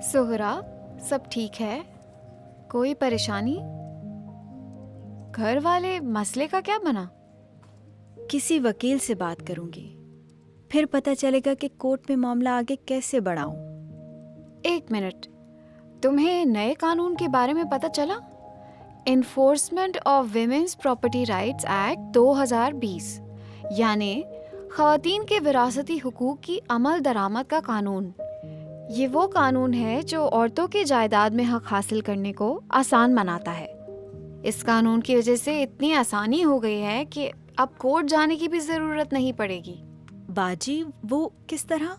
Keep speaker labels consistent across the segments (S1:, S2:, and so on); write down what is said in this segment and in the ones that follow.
S1: सुहरा, सब ठीक है? कोई परेशानी? घर वाले मसले का क्या बना?
S2: किसी वकील से बात करूंगी, फिर पता चलेगा कि कोर्ट में मामला आगे कैसे बढ़ाऊं।
S1: एक मिनट, तुम्हें नए कानून के बारे में पता चला? Enforcement of women's property rights act 2020, यानी ख़वातीन के विरासती हुकूक की अमल दरामद का कानून। ये वो कानून है जो औरतों की जायदाद में हक हासिल करने को आसान बनाता है। इस कानून की वजह से इतनी आसानी हो गई है कि अब कोर्ट जाने की भी ज़रूरत नहीं पड़ेगी।
S2: बाजी, वो किस तरह?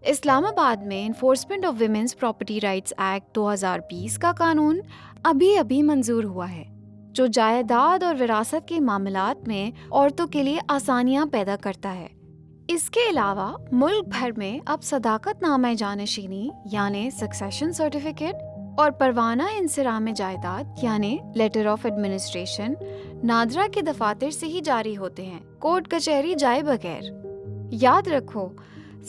S1: इस्लामाबाद में enforcement of women's property rights act 2020 का कानून अभी अभी मंजूर हुआ है, जो जायदाद और विरासत के मामलात में औरतों के लिए आसानियां पैदा करता है। इसके अलावा मुल्क भर में अब सदाकतनामा जानशीनी यानी सक्सेशन सर्टिफिकेट और परवाना इंसराम जायदाद यानी लेटर ऑफ एडमिनिस्ट्रेशन नादरा के दफातर से ही जारी होते हैं, कोर्ट कचहरी जाए बगैर। याद रखो,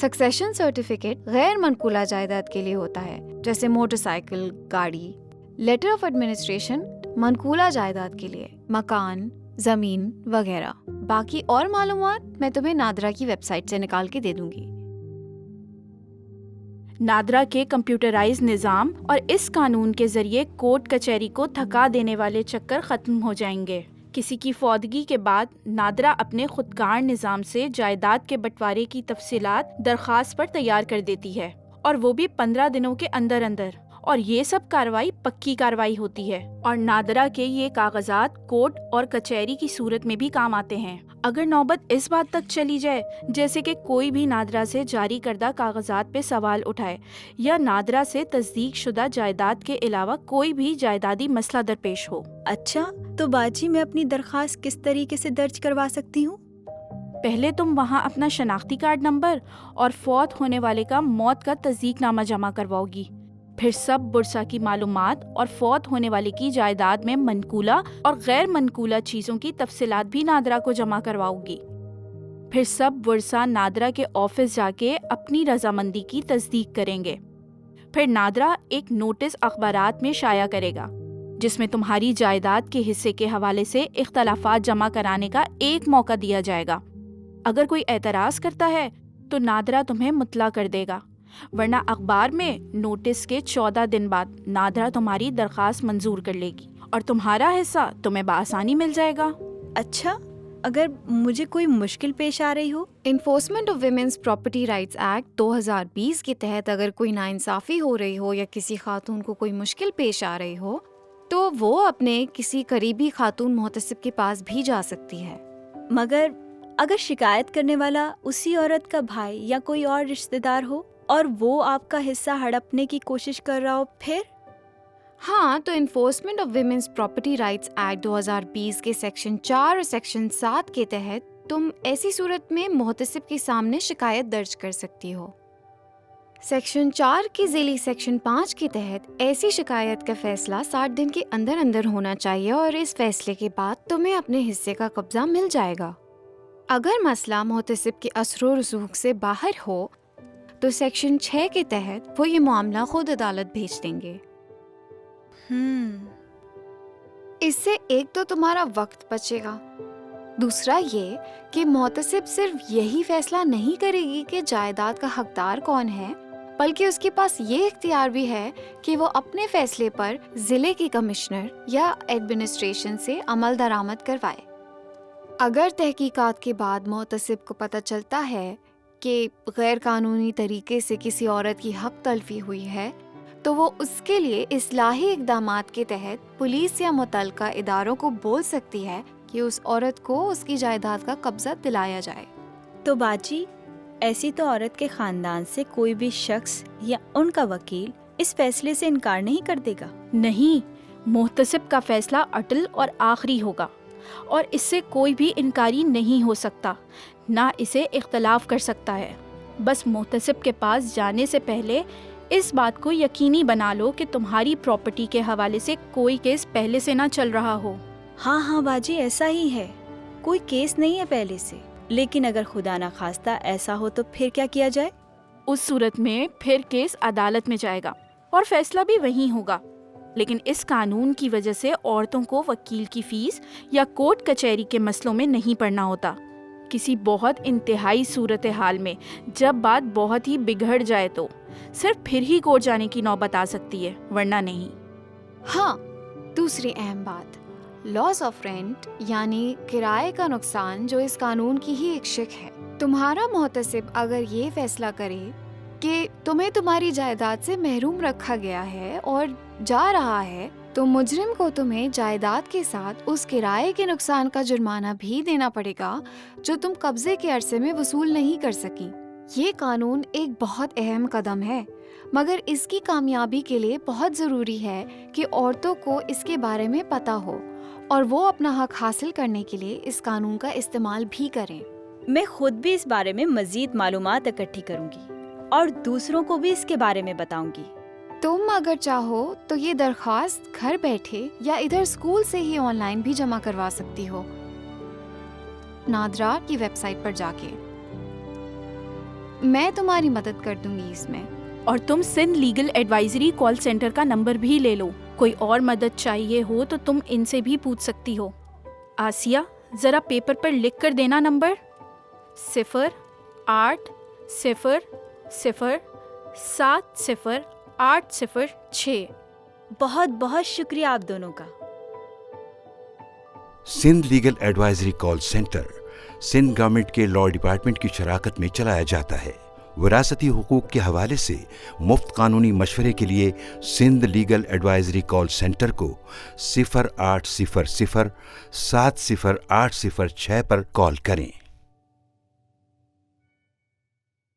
S1: सक्सेशन सर्टिफिकेट गैर मनकूला जायदाद के लिए होता है, जैसे मोटरसाइकिल, गाड़ी। लेटर ऑफ एडमिनिस्ट्रेशन मनकूला जायदाद के लिए, मकान, जमीन वगैरह। बाकी और मालूमात मैं तुम्हें नादरा की वेबसाइट से निकाल के दे दूंगी।
S3: नादरा के कंप्यूटराइज निज़ाम और इस कानून के जरिए कोर्ट कचहरी को थका देने वाले चक्कर ख़त्म हो जाएंगे। किसी की फौदगी के बाद नादरा अपने खुदकार निज़ाम से जायदाद के बंटवारे की तफसीलात दरख्वास्त पर तैयार कर देती है, और वो भी 15 दिनों के अंदर अंदर। और ये सब कार्रवाई पक्की कार्रवाई होती है, और नादरा के ये कागजात कोर्ट और कचहरी की सूरत में भी काम आते हैं। अगर नौबत इस बात तक चली जाए जैसे कि कोई भी नादरा से जारी करदा कागजात पे सवाल उठाए या नादरा से तस्दीक शुदा जायदाद के अलावा कोई भी जायदादी मसला दरपेश हो।
S2: अच्छा, तो बाजी मैं अपनी दरख्वास्त किस तरीके से दर्ज करवा सकती हूँ?
S3: पहले तुम वहाँ अपना शनाख्ती कार्ड नंबर और फौत होने वाले का मौत का तस्दीकनामा जमा करवाओगी। फिर सब बुरसा की मालूमात और फौत होने वाले की जायदाद में मनकूला और गैर मनकूला चीज़ों की तफसीलात भी नादरा को जमा करवाओगी। फिर सब बुरसा नादरा के ऑफिस जाके अपनी रजामंदी की तस्दीक करेंगे। फिर नादरा एक नोटिस अखबारात में शाया करेगा, जिसमें तुम्हारी जायदाद के हिस्से के हवाले से इख्तलाफात जमा कराने का एक मौका दिया जाएगा। अगर कोई एतराज़ करता है तो नादरा तुम्हें मुतला कर देगा, वरना अखबार में नोटिस के 14 दिन बाद नादरा तुम्हारी दरख्वास्त मंजूर कर लेगी और तुम्हारा हिस्सा तुम्हें बआसानी मिल जाएगा।
S2: अच्छा, अगर मुझे कोई मुश्किल पेश आ रही हो?
S1: Enforcement of women's property rights act 2020 के तहत अगर कोई नाइंसाफ़ी हो रही हो या किसी खातून को कोई मुश्किल पेश आ रही हो, तो वो अपने किसी करीबी खातून मोहतसिब के पास भी जा सकती है।
S2: मगर अगर शिकायत करने वाला उसी औरत का भाई या कोई और रिश्तेदार हो और वो आपका हिस्सा हड़पने की कोशिश कर रहा हो, फिर?
S1: हाँ, तो enforcement of women's property rights act 2020 के सेक्शन 4 और सेक्शन 7 के तहत तुम ऐसी सूरत में मोहतसिब के सामने शिकायत दर्ज कर सकती हो। सेक्शन 4 के ज़िली सेक्शन 5 के तहत ऐसी शिकायत का फैसला 60 दिन के अंदर अंदर होना चाहिए और इस फैसले के बाद तुम्हें अपने हिस्से का कब्जा मिल जाएगा। अगर मसला मोहतसिब के असर रसूख से बाहर हो तो सेक्शन 6 के तहत वो ये मामला खुद अदालत भेज देंगे। इससे एक तो तुम्हारा वक्त बचेगा, दूसरा ये कि मोहतसिब सिर्फ यही फैसला नहीं करेगी कि जायदाद का हकदार कौन है, बल्कि उसके पास ये इख्तियार भी है कि वो अपने फैसले पर जिले के कमिश्नर या एडमिनिस्ट्रेशन से अमल दरामद करवाए। अगर तहकीकात के बाद मोहतसिब को पता चलता है कि गैर कानूनी तरीके से किसी औरत की हक तलफी हुई है, तो वो उसके लिए इस्लाही इक़दामात के तहत पुलिस या मुतल्लिका इदारों को बोल सकती है कि उस औरत को उसकी जायदाद का कब्जा दिलाया जाए।
S2: तो बाजी, ऐसी तो औरत के खानदान से कोई भी शख्स या उनका वकील इस फैसले से इनकार नहीं कर देगा?
S3: नहीं, मोहतसिब का फैसला अटल और आखिरी होगा और इससे कोई भी इनकारी नहीं हो सकता, ना इसे इख्तलाफ कर सकता है। बस मोहतसिब के पास जाने से पहले इस बात को यकीनी बना लो कि तुम्हारी प्रॉपर्टी के हवाले से कोई केस पहले से ना चल रहा हो।
S2: हाँ बाजी, ऐसा ही है, कोई केस नहीं है पहले से। लेकिन अगर खुदा ना खास्ता ऐसा हो तो फिर क्या किया जाए?
S3: उस सूरत में फिर केस अदालत में जाएगा اور فیصلہ بھی وہیں ہوگا. لیکن اس قانون کی وجہ سے عورتوں کو وکیل کی فیس یا کورٹ کچہری کے مسئلوں میں نہیں پڑنا ہوتا. کسی بہت انتہائی صورتحال میں جب بات بہت ہی بگڑ جائے تو صرف پھر ہی کورٹ جانے کی نوبت آ سکتی ہے، ورنہ نہیں.
S1: ہاں، دوسری اہم بات، لاس آف رینٹ یعنی کرائے کا نقصان، جو اس قانون کی ہی ایک شق ہے. تمہارا محتسب اگر یہ فیصلہ کرے کہ تمہیں تمہاری جائیداد سے محروم رکھا گیا ہے اور جا رہا ہے، تو مجرم کو تمہیں جائیداد کے ساتھ اس کرائے کے نقصان کا جرمانہ بھی دینا پڑے گا جو تم قبضے کے عرصے میں وصول نہیں کر سکی. یہ قانون ایک بہت اہم قدم ہے، مگر اس کی کامیابی کے لیے بہت ضروری ہے کہ عورتوں کو اس کے بارے میں پتہ ہو اور وہ اپنا حق حاصل کرنے کے لیے اس قانون کا استعمال بھی کریں.
S2: میں خود بھی اس بارے میں مزید معلومات اکٹھی کروں گی اور دوسروں کو بھی اس کے بارے میں بتاؤں گی.
S1: تم اگر چاہو تو یہ درخواست گھر بیٹھے یا ادھر اسکول سے ہی آن لائن بھی جمع کروا سکتی ہو، نادرا کی ویب سائٹ پر جا کے. میں تمہاری مدد کر دوں گی اس میں.
S3: اور تم Sindh legal advisory call centre کا نمبر بھی لے لو. کوئی اور مدد چاہیے ہو تو تم ان سے بھی پوچھ سکتی ہو. آسیہ، ذرا پیپر پر لکھ کر دینا نمبر 08007080806.
S2: بہت بہت شکریہ آپ دونوں کا.
S4: Sindh legal advisory call centre Sindh government کے لاء ڈپارٹمنٹ کی شراکت میں چلایا جاتا ہے. وراثتی حقوق کے حوالے سے مفت قانونی مشورے کے لیے Sindh legal advisory call centre کو 0800 708006 پر کال کریں.